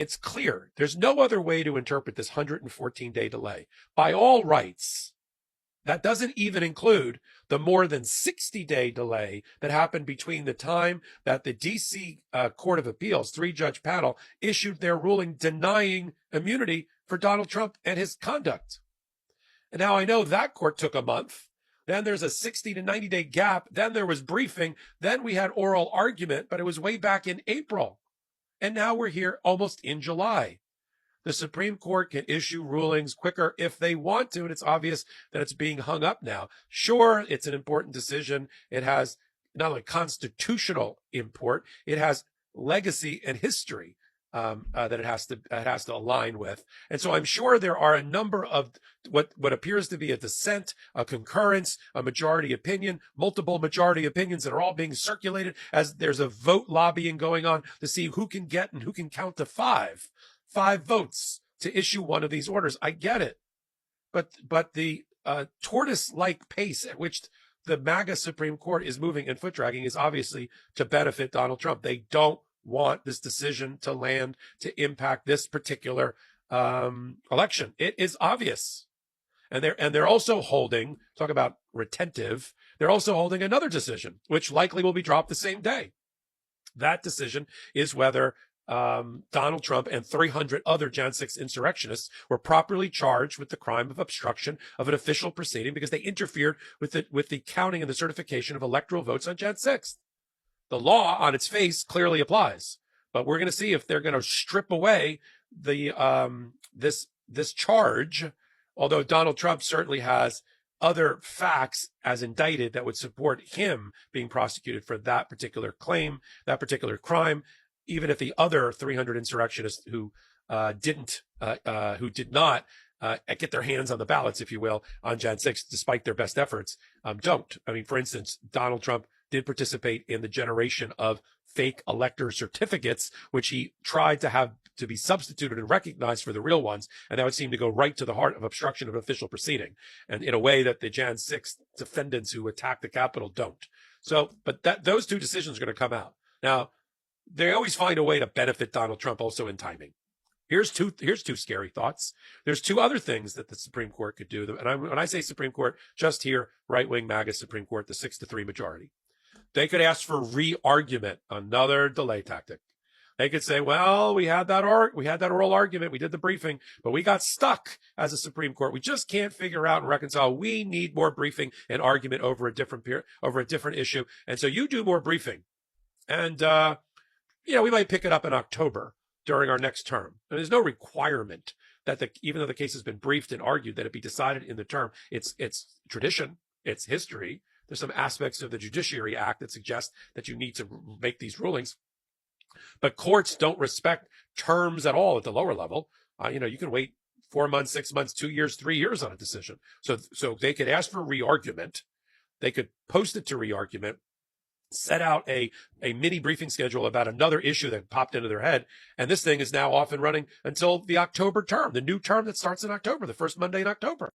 It's clear. There's no other way to interpret this 114-day delay. By all rights, that doesn't even include the more than 60-day delay that happened between the time that the D.C. Court of Appeals, 3-judge panel, issued their ruling denying immunity for Donald Trump and his conduct. And now I know that court took a month. Then there's a 60 to 90-day gap. Then there was briefing. Then we had oral argument, but it was way back in April. And now we're here almost in July. The Supreme Court can issue rulings quicker if they want to, and it's obvious that it's being hung up now. Sure, it's an important decision. It has not only constitutional import, it has legacy and history that it has to align with. And so I'm sure there are a number of what appears to be a dissent, a concurrence, a majority opinion, multiple majority opinions that are all being circulated as there's a vote lobbying going on to see who can get and who can count to five votes to issue one of these orders. I get it. But the tortoise-like pace at which the MAGA Supreme Court is moving and foot dragging is obviously to benefit Donald Trump. They don't want this decision to land to impact this particular election. It is obvious. And they're also holding, talk about retentive, they're also holding another decision, which likely will be dropped the same day. That decision is whether Donald Trump and 300 other Jan 6 insurrectionists were properly charged with the crime of obstruction of an official proceeding because they interfered with the counting and the certification of electoral votes on Jan 6th. The law on its face clearly applies, but we're going to see if they're going to strip away the this charge, although Donald Trump certainly has other facts as indicted that would support him being prosecuted for that particular claim, that particular crime, even if the other 300 insurrectionists who did not get their hands on the ballots, if you will, on Jan 6, despite their best efforts, don't. I mean, for instance, Donald Trump did participate in the generation of fake elector certificates, which he tried to have to be substituted and recognized for the real ones. And that would seem to go right to the heart of obstruction of official proceeding, and in a way that the Jan 6 defendants who attacked the Capitol don't. So, but those two decisions are going to come out. Now, they always find a way to benefit Donald Trump also in timing. Here's two scary thoughts. There's two other things that the Supreme Court could do. And when I say Supreme Court, just here, right-wing MAGA Supreme Court, the 6-3 majority. They could ask for re-argument, another delay tactic. They could say, well, we had that oral argument, we did the briefing, but we got stuck as a Supreme Court. We just can't figure out and reconcile. We need more briefing and argument over a different issue. And so you do more briefing. And we might pick it up in October during our next term. And there's no requirement that even though the case has been briefed and argued, that it be decided in the term. It's tradition, it's history. There's some aspects of the Judiciary Act that suggest that you need to make these rulings. But courts don't respect terms at all at the lower level. You can wait 4 months, 6 months, 2 years, 3 years on a decision. So they could ask for re-argument. They could post it to re-argument, set out a mini briefing schedule about another issue that popped into their head. And this thing is now off and running until the October term, the new term that starts in October, the first Monday in October.